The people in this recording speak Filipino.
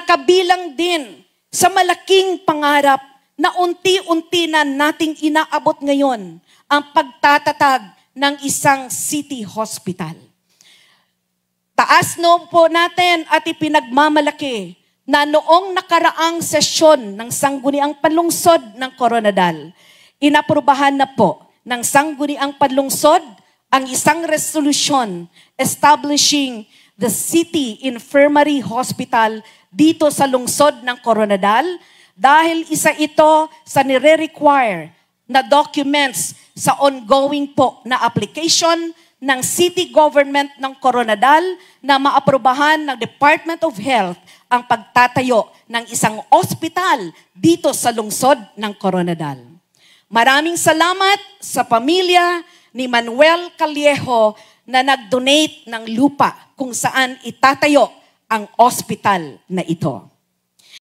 kabilang din sa malaking pangarap na unti-unti na nating inaabot ngayon ang pagtatatag ng isang city hospital. Taas no po natin at ipinagmamalaki na noong nakaraang sesyon ng Sangguniang Panlungsod ng Coronadal, inaprubahan na po ng Sangguniang Panlungsod ang isang resolusyon establishing the City Infirmary Hospital dito sa lungsod ng Coronadal dahil isa ito sa nire-require na documents sa ongoing po na application ng city government ng Coronadal na maaprubahan ng Department of Health ang pagtatayo ng isang ospital dito sa lungsod ng Coronadal. Maraming salamat sa pamilya ni Manuel Callejo na nag-donate ng lupa kung saan itatayo ang ospital na ito.